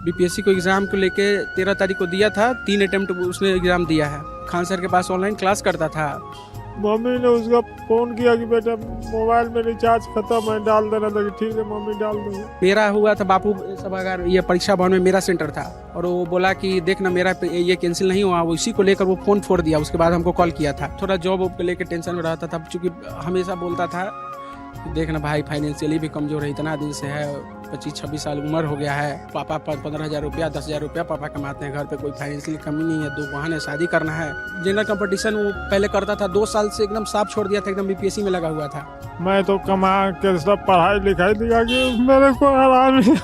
BPSC को exam को लेके 13 तारीख को दिया था, 3 अटेम्प्ट उसने एग्ज़ाम दिया है। खान सर के पास ऑनलाइन क्लास करता था। मम्मी ने उसका फ़ोन किया कि बेटा मोबाइल में रिचार्ज खत्म है, डाल देना था कि ठीक है मम्मी डाल दूँगा। मेरा हुआ था बापू सभागार, ये परीक्षा भवन में मेरा सेंटर था और वो बोला कि देखना मेरा ये कैंसिल नहीं हुआ, उसी को लेकर वो फ़ोन फोड़ दिया। उसके बाद हमको कॉल किया था। थोड़ा जॉब को लेकर टेंशन में रहता था, चूँकि हमेशा बोलता था कि देखना भाई फाइनेंशियली भी कमज़ोर है, इतना दिन से है, 25-26 साल उम्र हो गया है, पापा 15,000 रुपया 10,000 रुपया पापा कमाते हैं, घर पे कोई फाइनेंशियली कमी नहीं है, 2 बहन है, शादी करना है। जनरल कंपटीशन वो पहले करता था, 2 साल से एकदम साफ छोड़ दिया था, एकदम बीपीएससी में लगा हुआ था। मैं तो कमा के सब पढ़ाई लिखाई दिया कि मेरे को आराम है।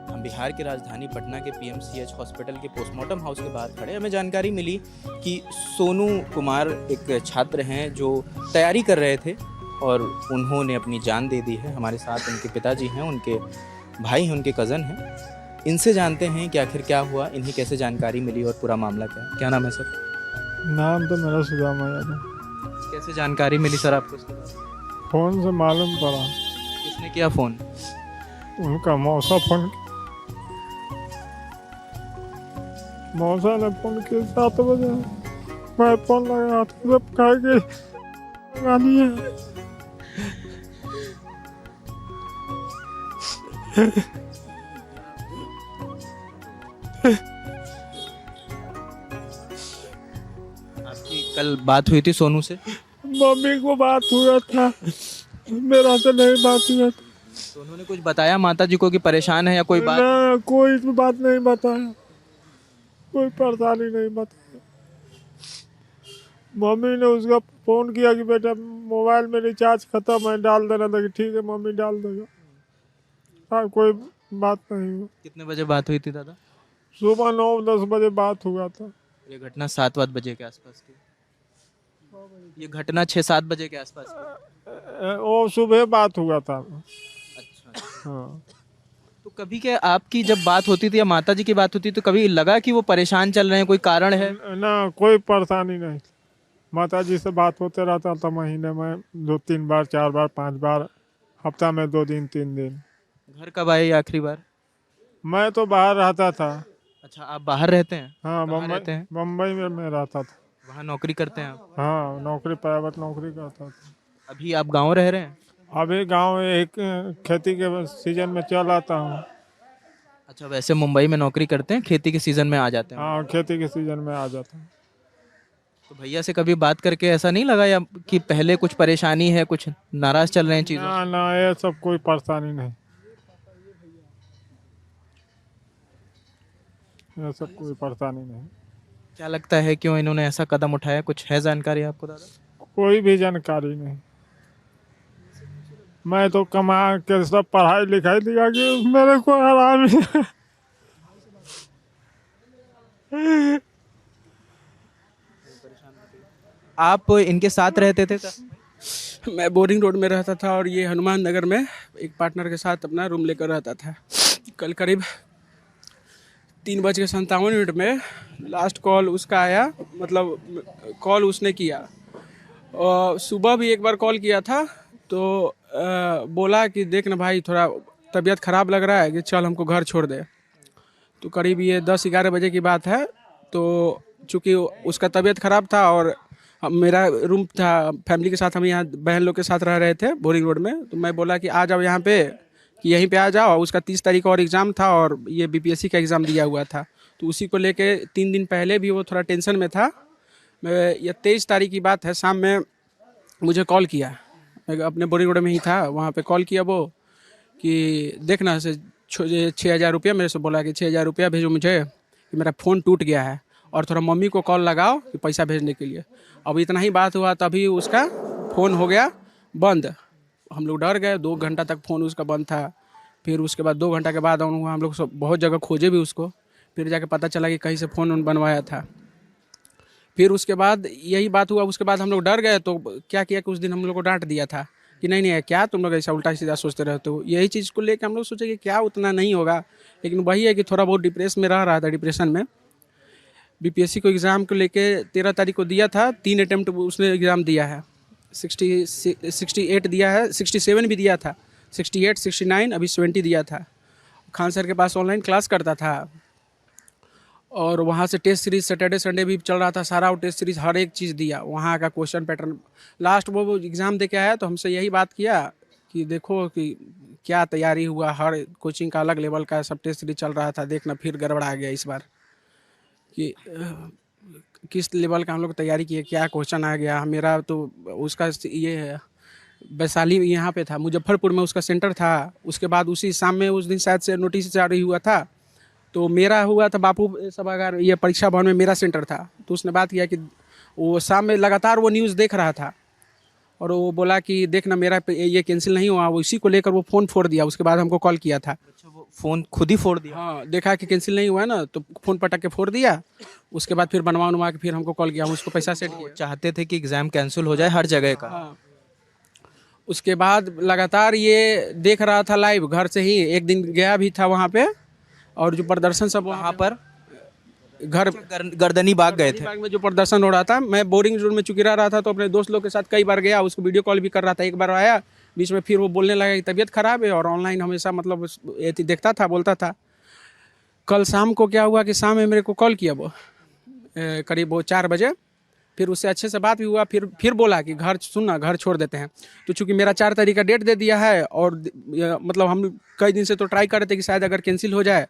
हम बिहार की राजधानी पटना के पीएमसीएच हॉस्पिटल के पोस्टमार्टम हाउस के बाहर खड़े। हमें जानकारी मिली कि सोनू कुमार एक छात्र हैं जो तैयारी कर रहे थे और उन्होंने अपनी जान दे दी है। हमारे साथ उनके पिताजी हैं, उनके भाई हैं, उनके कज़न हैं। इनसे जानते हैं कि आखिर क्या हुआ, इन्हें कैसे जानकारी मिली और पूरा मामला क्या है। क्या नाम है सर? नाम तो मेरा सुदामा यादव है। कैसे जानकारी मिली सर आपको इसके बारे में? फ़ोन से मालूम पड़ा। किसने किया फ़ोन? उनका मौसा फ़ोन, मौसा ने फ़ोन किया 7 बजे। मैं फ़ोन लगा तो सब कह के गाली है। आपकी कल बात हुई थी सोनू से? मम्मी को बात हुआ था, मेरा से नहीं बात हुआ था। सोनू ने कुछ बताया माता जी को कि परेशान है या कोई बात? ना, कोई बात नहीं बताया, कोई परेशानी नहीं बताया। मम्मी ने उसका फ़ोन किया कि बेटा मोबाइल में रिचार्ज खत्म है, डाल देना था कि ठीक है मम्मी डाल देगा। हाँ, कोई बात नहीं हुई। कितने बजे बात हुई थी दादा? सुबह 9-10 बजे बात हुआ था। ये घटना 7-8 बजे के आसपास की? ये घटना 6-7 बजे के आसपास की? वो सुबह बात हुआ था। अच्छा। हाँ। तो कभी क्या आपकी जब बात होती थी या माता जी की बात होती तो कभी लगा कि वो परेशान चल रहे हैं, कोई कारण है? ना, कोई परेशानी नहीं। माता जी से बात होते रहता था महीने में 2-3 बार, 4 बार, 5 बार, हफ्ता में 2 दिन 3 दिन। घर कब आए आखिरी बार? मैं तो बाहर रहता था। अच्छा, आप बाहर रहते हैं? हाँ, कहाँ रहते हैं? मुंबई में मैं रहता था। वहाँ नौकरी करते हैं आप? हाँ, नौकरी, प्राइवेट नौकरी करता था। अभी आप गांव रह रहे हैं? अभी गांव एक खेती के सीजन में चल आता हूँ। अच्छा, वैसे मुंबई में नौकरी करते हैं, खेती के सीज़न में आ जाते हैं? हाँ, खेती के सीजन में आ जाता हूँ। तो भैया से कभी बात करके ऐसा नहीं लगा या कि पहले कुछ परेशानी है, कुछ नाराज़ चल रहे हैं चीज़ों ना ना, ये सब कोई परेशानी नहीं, ये सब कोई परेशानी नहीं। से? क्या लगता है क्यों इन्होंने ऐसा कदम उठाया? कुछ है जानकारी आपको दादा? कोई भी जानकारी नहीं। मैं तो कमा के सब पढ़ाई लिखाई दिया कि मेरे को आराम है। आप इनके साथ रहते थे? मैं बोरिंग रोड में रहता था और ये हनुमान नगर में एक पार्टनर के साथ अपना रूम लेकर रहता था। कल करीब 3:57 में लास्ट कॉल उसका आया, मतलब कॉल उसने किया। और सुबह भी एक बार कॉल किया था तो बोला कि देख ना भाई थोड़ा तबीयत ख़राब लग रहा है कि चल हमको घर छोड़ दे। तो करीब ये 10-11 बजे की बात है। तो चूँकि उसका तबीयत ख़राब था और मेरा रूम था, फैमिली के साथ हम यहाँ बहन लोग के साथ रह रहे थे बोरिंग रोड में। तो मैं बोला कि आ जाओ यहाँ पे, कि यहीं पे आ जाओ। उसका 30 तारीख और एग्ज़ाम था और ये बीपीएससी का एग्ज़ाम दिया हुआ था, तो उसी को लेके 3 दिन पहले भी वो थोड़ा टेंशन में था। मैं ये 23 तारीख की बात है, शाम में मुझे कॉल किया। मैं अपने बोरिंग रोड में ही था, वहाँ पे कॉल किया वो कि देखना से 6,000 रुपया मेरे से बोला कि 6,000 रुपया भेजो मुझे कि मेरा फ़ोन टूट गया है और थोड़ा मम्मी को कॉल लगाओ कि पैसा भेजने के लिए। अब इतना ही बात हुआ तभी उसका फ़ोन हो गया बंद। हम लोग डर गए, 2 घंटा तक फ़ोन उसका बंद था। फिर उसके बाद 2 घंटा के बाद हम लोग सब बहुत जगह खोजे भी उसको, फिर जाके पता चला कि कहीं से फ़ोन बनवाया था। फिर उसके बाद यही बात हुआ। उसके बाद हम लोग डर गए तो क्या किया कि उस दिन हम लोग को डांट दिया था कि नहीं नहीं क्या तुम लोग ऐसा उल्टा सीधा सोचते रहते हो। यही चीज़ को लेकर हम लोग सोचे कि क्या उतना नहीं होगा, लेकिन वही है कि थोड़ा बहुत डिप्रेस में रह रहा था, डिप्रेशन में। बीपीएससी को एग्ज़ाम को लेके 13 तारीख को दिया था, 3 अटेम्प्ट उसने एग्ज़ाम दिया है। 68 दिया है, 67 भी दिया था, 68, 69, अभी 70 दिया था। खान सर के पास ऑनलाइन क्लास करता था, और वहाँ से टेस्ट सीरीज सैटरडे संडे भी चल रहा था सारा, वो टेस्ट सीरीज हर एक चीज़ दिया, वहाँ का क्वेश्चन पैटर्न। लास्ट वो एग्ज़ाम दे के आया तो हमसे यही बात किया कि देखो कि क्या तैयारी हुआ, हर कोचिंग का अलग लेवल का सब टेस्ट सीरीज चल रहा था, देखना फिर गड़बड़ा गया इस बार कि किस लेवल का हम लोग तैयारी किए, क्या क्वेश्चन आ गया। मेरा तो उसका ये है, वैशाली यहाँ पे था, मुजफ्फरपुर में उसका सेंटर था। उसके बाद उसी शाम में उस दिन शायद से नोटिस जारी हुआ था, तो मेरा हुआ था बापू सभागार ये परीक्षा भवन में, मेरा सेंटर था। तो उसने बात किया कि वो शाम में लगातार वो न्यूज़ देख रहा था, और वो बोला कि देखना मेरा ये कैंसिल नहीं हुआ, वो इसी को लेकर वो फ़ोन फोड़ दिया। उसके बाद हमको कॉल किया था। अच्छा, वो फ़ोन खुद ही फोड़ दिया? हाँ, देखा कि कैंसिल नहीं हुआ है ना, तो फ़ोन पटक के फोड़ दिया। उसके बाद फिर बनवा के फिर हमको कॉल किया, हम उसको पैसा सेट वो किया। चाहते थे कि एग्ज़ाम कैंसिल हो जाए हर जगह का। हाँ, उसके बाद लगातार ये देख रहा था लाइव घर से ही। एक दिन गया भी था वहाँ पे, और जो प्रदर्शन सब वहाँ पर घर गर्दनी बाग गए थे। बाग में जो प्रदर्शन हो रहा था, मैं बोरिंग जोन में चुकी रहा था, तो अपने दोस्त लोग के साथ कई बार गया, उसको वीडियो कॉल भी कर रहा था। एक बार आया बीच में, फिर वो बोलने लगा कि तबीयत खराब है, और ऑनलाइन हमेशा मतलब देखता था, बोलता था। कल शाम को क्या हुआ कि शाम में मेरे को कॉल किया वो करीब वो 4 बजे। फिर उससे अच्छे से बात भी हुआ, फिर बोला कि घर सुनना, घर छोड़ देते हैं। तो चूंकि मेरा 4 तारीख का डेट दे दिया है, और मतलब हम कई दिन से तो ट्राई कर रहे थे कि शायद अगर कैंसिल हो जाए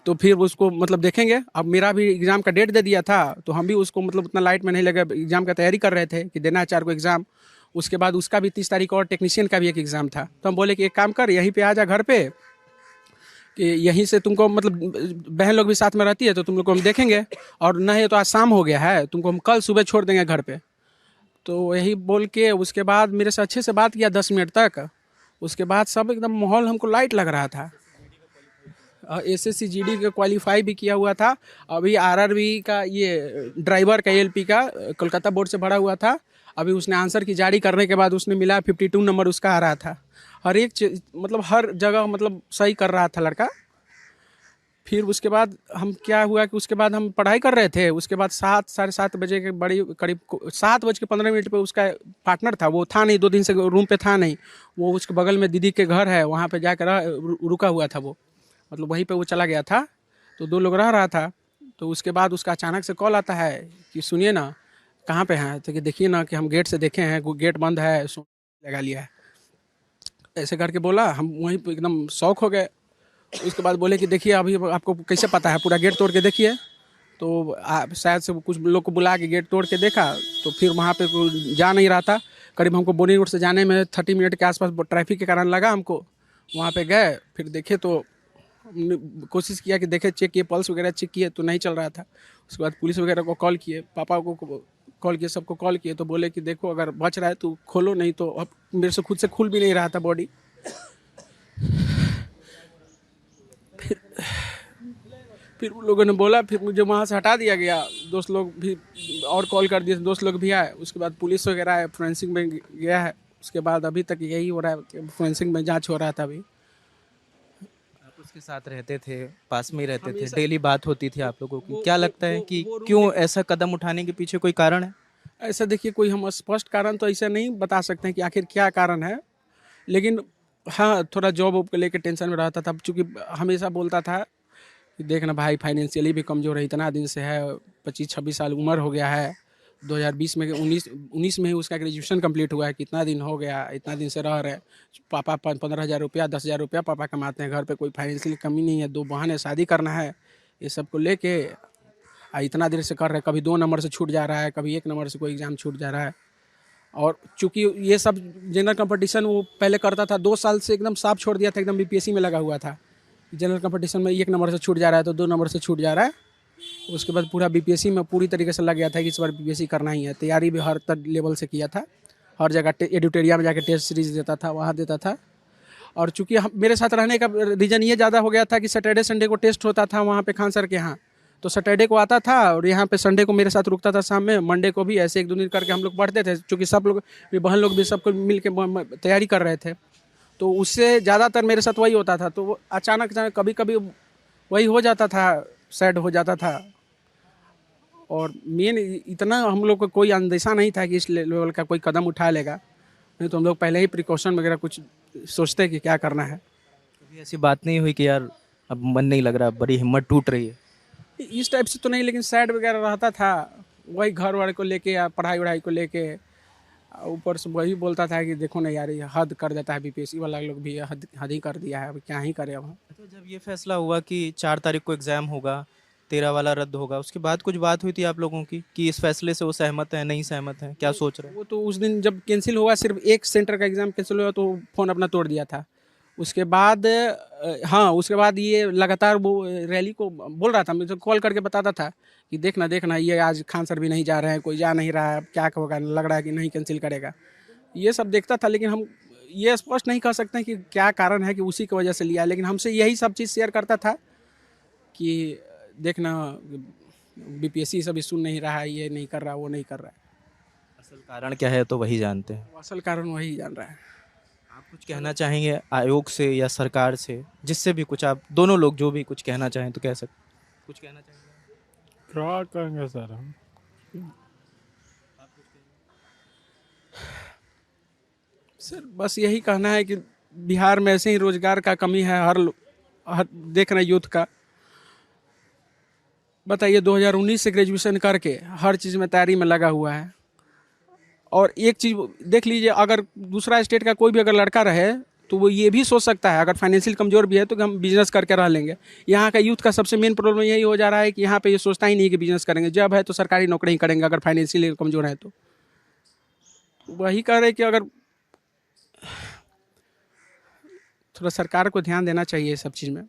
तो फिर उसको मतलब देखेंगे। अब मेरा भी एग्ज़ाम का डेट दे दिया था, तो हम भी उसको मतलब उतना लाइट में नहीं लगे, एग्ज़ाम का तैयारी कर रहे थे कि देना है 4 को एग्ज़ाम। उसके बाद उसका भी 30 तारीख और टेक्नीशियन का भी एक एग्ज़ाम था। तो हम बोले कि एक काम कर, यहीं पे आ जा घर पे, कि यहीं से तुमको मतलब बहन लोग भी साथ में रहती है, तो तुम लोग को हम देखेंगे, और नहीं तो आज शाम हो गया है, तुमको हम कल सुबह छोड़ देंगे घर पे। तो यही बोल के उसके बाद मेरे से अच्छे से बात किया 10 मिनट तक। उसके बाद सब एकदम माहौल हमको लाइट लग रहा था। एसएससी जीडी का क्वालिफाई भी किया हुआ था। अभी आरआरबी का ये ड्राइवर का एलपी का कोलकाता बोर्ड से भरा हुआ था। अभी उसने आंसर की जारी करने के बाद उसने मिला 52 नंबर उसका आ रहा था। हर एक चीज मतलब हर जगह मतलब सही कर रहा था लड़का। फिर उसके बाद हम क्या हुआ कि उसके बाद हम पढ़ाई कर रहे थे। उसके बाद 7 साढ़े 7 बजे के बड़ी करीब 7:15 पे उसका पार्टनर था, वो था नहीं, 2 दिन से रूम पे था नहीं। वो उसके बगल में दीदी के घर है, वहाँ पे जाकर रुका हुआ था वो, मतलब वहीं पे वो चला गया था। तो 2 लोग रह रहा था। तो उसके बाद उसका अचानक से कॉल आता है कि सुनिए ना, कहाँ पे हैं? तो कि देखिए ना कि हम गेट से देखे हैं, गेट बंद है, लगा लिया है। ऐसे करके बोला, हम वहीं पे एकदम शौक हो गए। उसके बाद बोले कि देखिए अभी आपको कैसे पता है, पूरा गेट तोड़ के देखिए। तो शायद से कुछ लोग को बुला के गेट तोड़ के देखा, तो फिर वहाँ पे कोई जा नहीं रहा था। करीब हमको बोरिंग रोड से जाने में 30 मिनट के आसपास ट्रैफिक के कारण लगा हमको। वहाँ पे गए, फिर देखे तो हमने कोशिश किया कि देखे, चेक किए, पल्स वगैरह चेक किए, तो नहीं चल रहा था। उसके बाद पुलिस वगैरह को कॉल किए, पापा को कॉल किए, सबको कॉल किए। तो बोले कि देखो अगर बच रहा है तो खोलो, नहीं तो अब मेरे से खुद से खुल भी नहीं रहा था बॉडी। फिर उन लोगों ने बोला, फिर मुझे वहाँ से हटा दिया गया। दोस्त लोग भी और कॉल कर दिए, दोस्त लोग भी आए। उसके बाद पुलिस वगैरह आए, फोरेंसिक में गया है। उसके बाद अभी तक यही हो रहा है, फोरेंसिक में जांच हो रहा था। अभी आप उसके साथ रहते थे, पास में ही रहते थे, डेली बात होती थी आप लोगों की। क्या लगता है कि क्यों ऐसा कदम उठाने के पीछे कोई कारण है? ऐसा देखिए, कोई हम स्पष्ट कारण तो ऐसा नहीं बता सकते हैं कि आखिर क्या कारण है, लेकिन हाँ थोड़ा जॉब वॉब को लेकर टेंशन में रहता था। चूँकि हमेशा बोलता था कि देखना भाई फाइनेंशियली भी कमज़ोर है, इतना दिन से है, 25-26 साल उम्र हो गया है। 2020 में 19 में ही उसका ग्रेजुएशन कंप्लीट हुआ है। कितना दिन हो गया, इतना दिन से रह रहे। पापा 15,000 रुपया 10,000 रुपया पापा कमाते हैं, घर पे कोई फाइनेंशियली कमी नहीं है। 2 बहन है, शादी करना है, ये सब को लेके इतना देर से कर रहे हैं। कभी 2 नंबर से छूट जा रहा है, कभी 1 नंबर से कोई एग्ज़ाम छूट जा रहा है। और चूंकि ये सब जनरल कंपटीशन वो पहले करता था, 2 साल से एकदम साफ छोड़ दिया था, एकदम बीपीएससी में लगा हुआ था। जनरल कंपटीशन में 1 नंबर से छूट जा रहा है तो 2 नंबर से छूट जा रहा है। उसके बाद पूरा बीपीएससी में पूरी तरीके से लग गया था कि इस बार बीपीएससी करना ही है। तैयारी भी हर लेवल से किया था, हर जगह एडिटोरिया में जाकर टेस्ट सीरीज देता था, वहाँ देता था। और चूंकि मेरे साथ रहने का रीज़न ये ज़्यादा हो गया था कि सैटरडे संडे को टेस्ट होता था वहाँ पे खान सर के यहाँ। तो सैटरडे को आता था और यहाँ पे संडे को मेरे साथ रुकता था शाम में। मंडे को भी ऐसे 1-2 दिन करके हम लोग पढ़ते थे, क्योंकि सब लोग भी बहन लोग भी सबको मिल के तैयारी कर रहे थे। तो उससे ज़्यादातर मेरे साथ वही होता था। तो वो अचानक कभी कभी वही हो जाता था, सैड हो जाता था। और मेन इतना हम लोग को कोई अंदेशा नहीं था कि इस लेवल का कोई कदम उठा लेगा, नहीं तो हम लोग पहले ही प्रिकॉशन वगैरह कुछ सोचते कि क्या करना है। कभी ऐसी बात नहीं हुई कि यार अब मन नहीं लग रहा, बड़ी हिम्मत टूट रही है? इस टाइप से तो नहीं, लेकिन सैड वगैरह रहता था, वही घर वाले को लेके या पढ़ाई वढ़ाई को लेके। ऊपर से वही बोलता था कि देखो ना यार, ये हद कर देता है, बीपीएससी वाला लोग भी हद हद ही कर दिया है, अब क्या ही करे अब। अच्छा, जब ये फैसला हुआ कि 4 तारीख को एग्ज़ाम होगा, 13 वाला रद्द होगा, उसके बाद कुछ बात हुई थी आप लोगों की कि इस फैसले से वो सहमत हैं, नहीं सहमत हैं, क्या सोच रहे हैं? वो तो उस दिन जब कैंसिल हुआ, सिर्फ एक सेंटर का एग्ज़ाम कैंसिल हुआ, तो फ़ोन अपना तोड़ दिया था। उसके बाद हाँ, उसके बाद ये लगातार वो रैली को बोल रहा था, मुझे कॉल करके बताता था कि देखना देखना, ये आज खान सर भी नहीं जा रहे हैं, कोई जा नहीं रहा है, अब क्या होगा, लग रहा है कि नहीं कैंसिल करेगा। ये सब देखता था, लेकिन हम ये स्पष्ट नहीं कह सकते हैं कि क्या कारण है कि उसी की वजह से लिया है, लेकिन हमसे यही सब चीज़ शेयर करता था कि देखना, बीपीएससी सब सुन नहीं रहा है, ये नहीं कर रहा, वो नहीं कर रहा है। असल कारण क्या है तो वही जानते हैं। असल कारण वही जान रहा है। आप कुछ कहना चाहेंगे आयोग से या सरकार से, जिससे भी कुछ, आप दोनों लोग जो भी कुछ कहना चाहें तो कह सकते, कुछ कहना चाहेंगे? क्या कहेंगे सर हम? सर बस यही कहना है कि बिहार में ऐसे ही रोजगार का कमी है, हर देख रहे हैं यूथ का। बताइए, 2019 से ग्रेजुएशन करके हर चीज़ में तैयारी में लगा हुआ है, और एक चीज़ देख लीजिए, अगर दूसरा स्टेट का कोई भी अगर लड़का रहे तो वो ये भी सोच सकता है, अगर फाइनेंशियल कमज़ोर भी है तो कि हम बिजनेस करके रह लेंगे। यहाँ का यूथ का सबसे मेन प्रॉब्लम यही हो जा रहा है कि यहाँ पे ये सोचता ही नहीं है कि बिजनेस करेंगे, जब है तो सरकारी नौकरी ही करेंगे अगर फाइनेंशियल कमज़ोर है तो। वही कह रहे कि अगर थोड़ा सरकार को ध्यान देना चाहिए सब चीज़ में।